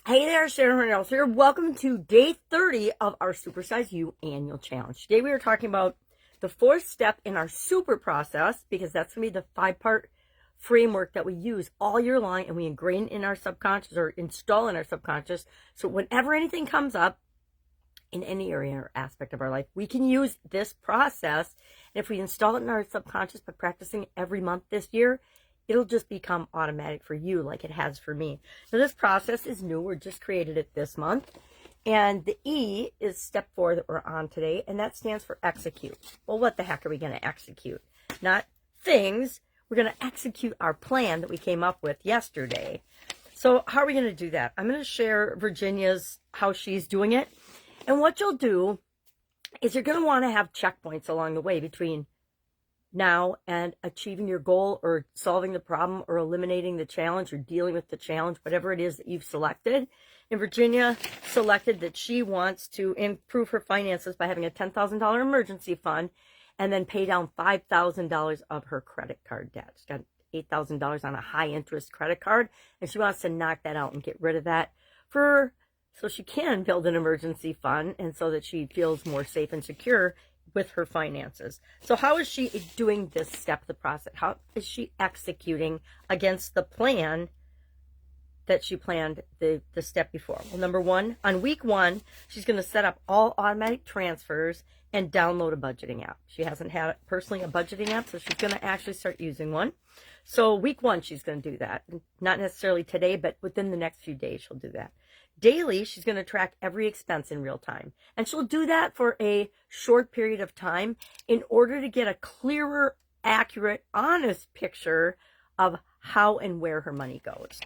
Hey there, Sharon Horne-Ellstrom here. Welcome to day 30 of our Supersize You annual challenge. Today we are talking about the fourth step in our super process, because that's going to be the 5-part framework that we use all year long and we ingrain in our subconscious or install in our subconscious. So whenever anything comes up in any area or aspect of our life, we can use this process. And if we install it in our subconscious by practicing every month this year, it'll just become automatic for you like it has for me. Now, this process is new. We just created it this month. And the E is step 4 that we're on today, and that stands for execute. Well, what the heck are we going to execute? Not things. We're going to execute our plan that we came up with yesterday. So how are we going to do that? I'm going to share Virginia's, how she's doing it. And what you'll do is you're going to want to have checkpoints along the way between now and achieving your goal or solving the problem or eliminating the challenge or dealing with the challenge, whatever it is that you've selected. And Virginia selected that she wants to improve her finances by having a $10,000 emergency fund and then pay down $5,000 of her credit card debt. She's got $8,000 on a high interest credit card, and she wants to knock that out and get rid of that so she can build an emergency fund and so that she feels more safe and secure with her finances. So how is she doing this step of the process? How is she executing against the plan that she planned the step before? Well, number one, on week 1, she's going to set up all automatic transfers and download a budgeting app. She hasn't had personally a budgeting app, so she's going to actually start using one. So week 1, she's going to do that. Not necessarily today, but within the next few days, she'll do that. Daily, she's going to track every expense in real time. And she'll do that for a short period of time in order to get a clearer, accurate, honest picture of how and where her money goes.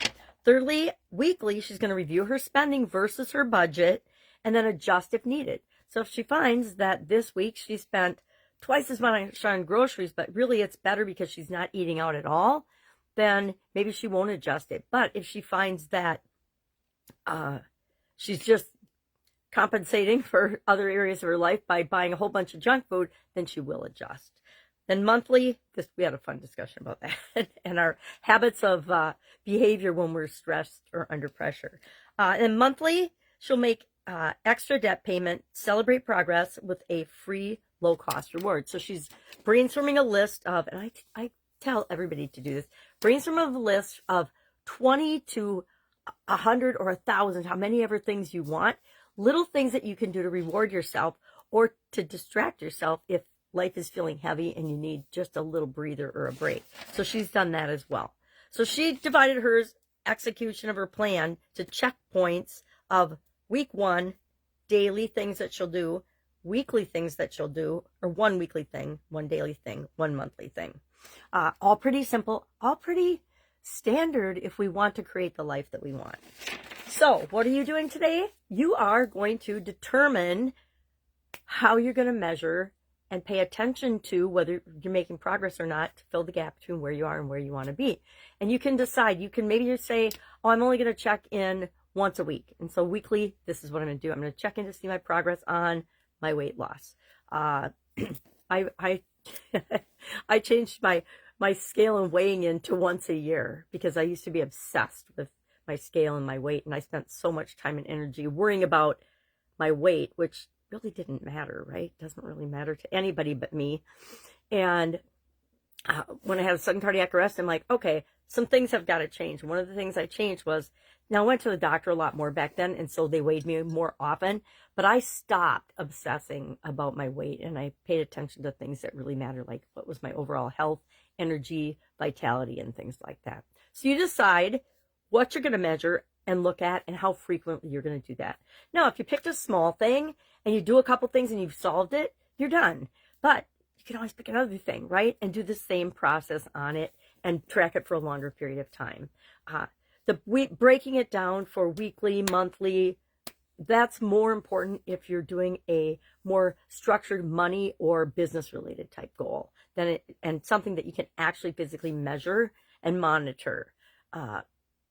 Thirdly, weekly, she's going to review her spending versus her budget and then adjust if needed. So if she finds that this week she spent twice as much on groceries, but really it's better because she's not eating out at all, then maybe she won't adjust it. But if she finds that she's just compensating for other areas of her life by buying a whole bunch of junk food, then she will adjust. Then monthly, we had a fun discussion about that and our habits of behavior when we're stressed or under pressure. And monthly, she'll make extra debt payment, celebrate progress with a free low-cost reward. So she's brainstorming a list of, and I tell everybody to do this, brainstorm a list of 20 to 100 or 1,000, how many ever things you want, little things that you can do to reward yourself or to distract yourself if life is feeling heavy and you need just a little breather or a break. So she's done that as well. So she divided her execution of her plan to checkpoints of week 1, daily things that she'll do, weekly things that she'll do, or one weekly thing, one daily thing, one monthly thing. All pretty simple, all pretty standard if we want to create the life that we want. So what are you doing today? You are going to determine how you're going to measure and pay attention to whether you're making progress or not to fill the gap between where you are and where you want to be. And you can decide, you can maybe just say, oh, I'm only going to check in once a week. And so weekly, this is what I'm going to do. I'm going to check in to see my progress on my weight loss. I changed my scale and weighing in to once a year because I used to be obsessed with my scale and my weight, and I spent so much time and energy worrying about my weight, which really didn't matter, right? Doesn't really matter to anybody but me. And when I had a sudden cardiac arrest, I'm like, okay, some things have got to change. One of the things I changed was, now I went to the doctor a lot more back then, and so they weighed me more often, but I stopped obsessing about my weight, and I paid attention to things that really matter, like what was my overall health, energy, vitality, and things like that. So you decide what you're going to measure and look at and how frequently you're going to do that. Now, if you picked a small thing and you do a couple things and you've solved it, you're done. But you can always pick another thing, right? And do the same process on it and track it for a longer period of time. Breaking it down for weekly, monthly, that's more important if you're doing a more structured money or business related type goal and something that you can actually physically measure and monitor.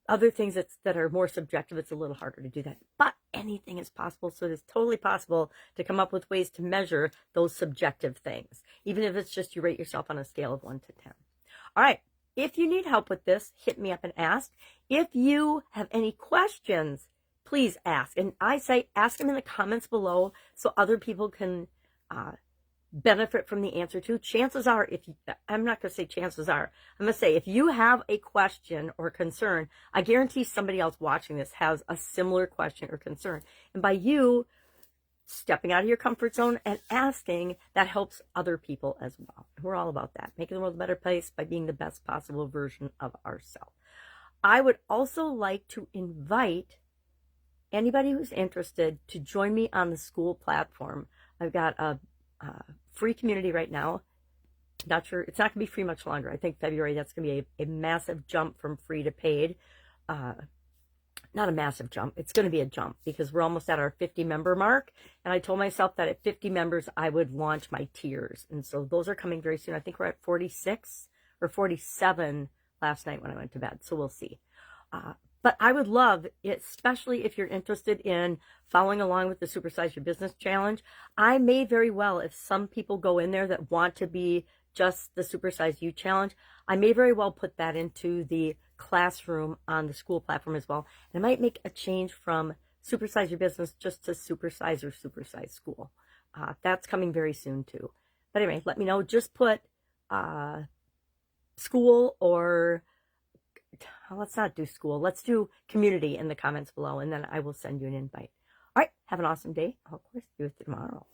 Other things that are more subjective, it's a little harder to do that. But anything is possible, so it is totally possible to come up with ways to measure those subjective things, even if it's just you rate yourself on a scale of 1 to 10. All right, if you need help with this, hit me up and ask. If you have any questions, please ask. And I say ask them in the comments below so other people can benefit from the answer too. Chances are, I'm not going to say chances are, I'm going to say if you have a question or concern, I guarantee somebody else watching this has a similar question or concern. And by you stepping out of your comfort zone and asking, that helps other people as well. We're all about that, making the world a better place by being the best possible version of ourselves. I would also like to invite anybody who's interested to join me on the school platform. I've got a free community right now. Not sure, it's not going to be free much longer. I think February, that's going to be a massive jump from free to paid. Not a massive jump. It's going to be a jump because we're almost at our 50 member mark. And I told myself that at 50 members, I would launch my tiers. And so those are coming very soon. I think we're at 46 or 47 last night when I went to bed. So we'll see. But I would love, especially if you're interested in following along with the Supersize Your Business Challenge, I may very well, if some people go in there that want to be just the Supersize You Challenge, I may very well put that into the classroom on the school platform as well. And I might make a change from Supersize Your Business just to Supersize or Supersize School. That's coming very soon too. But anyway, let me know. Just put school or... let's not do school. Let's do community in the comments below, and then I will send you an invite. All right. Have an awesome day. I'll, of course, do it tomorrow.